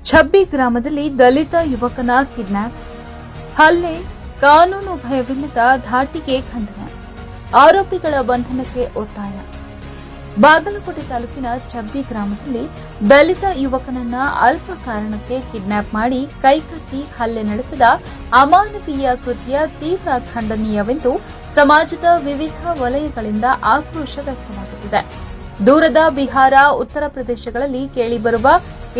ಛಬ್ಬಿ ಗ್ರಾಮದಲ್ಲಿ ದಲಿತ ಯುವಕನ ಕಿಡ್ನಾಪ್, ಹಲ್ಲೆ, ಕಾನೂನು ಭಯವಿಲ್ಲದ ಧಾಟಿಗೆ ಖಂಡನೆ, ಆರೋಪಿಗಳ ಬಂಧನಕ್ಕೆ ಒತ್ತಾಯ. ಬಾಗಲಕೋಟೆ ತಾಲೂಕಿನ ಛಬ್ಬಿ ಗ್ರಾಮದಲ್ಲಿ ದಲಿತ ಯುವಕನನ್ನ ಅಲ್ಪ ಕಾರಣಕ್ಕೆ ಕಿಡ್ನಾಪ್ ಮಾಡಿ ಕೈಕಟ್ಟಿ ಹಲ್ಲೆ ನಡೆಸಿದ ಅಮಾನವೀಯ ಕೃತ್ಯ ತೀವ್ರ ಖಂಡನೀಯವೆಂದು ಸಮಾಜದ ವಿವಿಧ ವಲಯಗಳಿಂದ ಆಕ್ರೋಶ ವ್ಯಕ್ತವಾಗುತ್ತಿದೆ. ದೂರದ ಬಿಹಾರ, ಉತ್ತರ ಪ್ರದೇಶಗಳಲ್ಲಿ ಕೇಳಿಬರುವ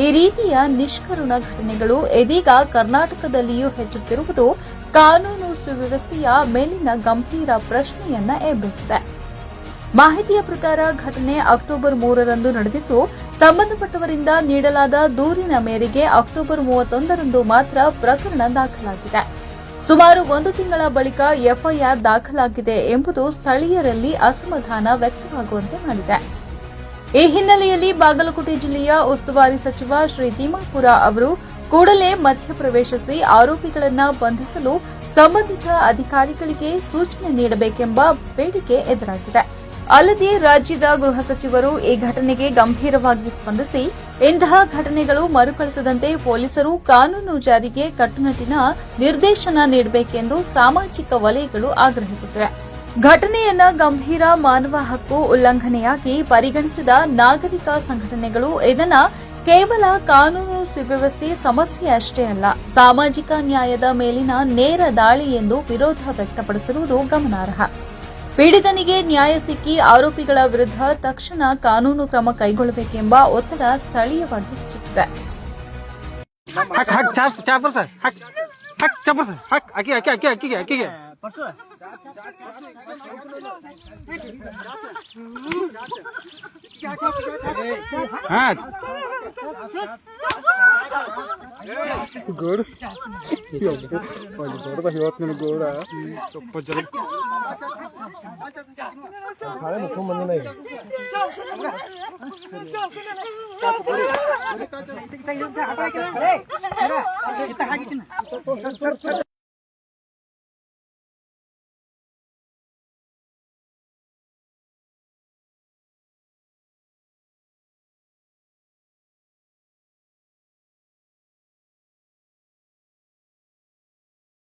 ಈ ರೀತಿಯ ನಿಷ್ಕರುಣ ಘಟನೆಗಳು ಇದೀಗ ಕರ್ನಾಟಕದಲ್ಲಿಯೂ ಹೆಚ್ಚುತ್ತಿರುವುದು ಕಾನೂನು ಸುವ್ಯವಸ್ಥೆಯ ಮೇಲಿನ ಗಂಭೀರ ಪ್ರಶ್ನೆಯನ್ನ ಎಬ್ಬಿಸಿದೆ. ಮಾಹಿತಿಯ ಪ್ರಕಾರ ಘಟನೆ ಅಕ್ಟೋಬರ್ 3ರಂದು ನಡೆದಿದ್ದು, ಸಂಬಂಧಪಟ್ಟವರಿಂದ ನೀಡಲಾದ ದೂರಿನ ಮೇರೆಗೆ ಅಕ್ಟೋಬರ್ 31ರಂದು ಮಾತ್ರ ಪ್ರಕರಣ ದಾಖಲಾಗಿದೆ. ಸುಮಾರು 1 ತಿಂಗಳ ಬಳಿಕ ಎಫ್ಐಆರ್ ದಾಖಲಾಗಿದೆ ಎಂಬುದು ಸ್ಥಳೀಯರಲ್ಲಿ ಅಸಮಾಧಾನ ವ್ಯಕ್ತವಾಗುವಂತೆ ಮಾಡಿದೆ. ಈ ಹಿನ್ನೆಲೆಯಲ್ಲಿ ಬಾಗಲಕೋಟೆ ಜಿಲ್ಲೆಯ ಉಸ್ತುವಾರಿ ಸಚಿವ ಶ್ರೀ ತಿಮ್ಮಾಪುರ ಅವರು ಕೂಡಲೇ ಮಧ್ಯಪ್ರವೇಶಿಸಿ ಆರೋಪಿಗಳನ್ನು ಬಂಧಿಸಲು ಸಂಬಂಧಿತ ಅಧಿಕಾರಿಗಳಿಗೆ ಸೂಚನೆ ನೀಡಬೇಕೆಂಬ ಬೇಡಿಕೆ ಎದುರಾಗಿದೆ. ಅಲ್ಲದೆ ರಾಜ್ಯದ ಗೃಹ ಸಚಿವರು ಈ ಘಟನೆಗೆ ಗಂಭೀರವಾಗಿ ಸ್ಪಂದಿಸಿ ಇಂತಹ ಘಟನೆಗಳು ಮರುಕಳಿಸದಂತೆ ಪೊಲೀಸರು ಕಾನೂನು ಜಾರಿಗೆ ಕಟ್ಟುನಿಟ್ಟಿನ ನಿರ್ದೇಶನ ನೀಡಬೇಕೆಂದು ಸಾಮಾಜಿಕ ವಲಯಗಳು ಆಗ್ರಹಿಸಿವೆ. ಘಟನೆಯನ್ನ ಗಂಭೀರ ಮಾನವ ಹಕ್ಕು ಉಲ್ಲಂಘನೆಯಾಗಿ ಪರಿಗಣಿಸಿದ ನಾಗರಿಕ ಸಂಘಟನೆಗಳು ಇದನ್ನ ಕೇವಲ ಕಾನೂನು ಸುವ್ಯವಸ್ಥೆ ಸಮಸ್ಯೆ ಅಷ್ಟೇ ಅಲ್ಲ, ಸಾಮಾಜಿಕ ನ್ಯಾಯದ ಮೇಲಿನ ನೇರ ದಾಳಿ ಎಂದು ವಿರೋಧ ವ್ಯಕ್ತಪಡಿಸಿರುವುದು ಗಮನಾರ್ಹ. ಪೀಡಿತನಿಗೆ ನ್ಯಾಯ ಸಿಕ್ಕಿ ಆರೋಪಿಗಳ ವಿರುದ್ಧ ತಕ್ಷಣ ಕಾನೂನು ಕ್ರಮ ಕೈಗೊಳ್ಳಬೇಕೆಂಬ ಒತ್ತಡ ಸ್ಥಳೀಯವಾಗಿ ಹೆಚ್ಚುತ್ತಿದೆ. गोड हिवत गोड नाही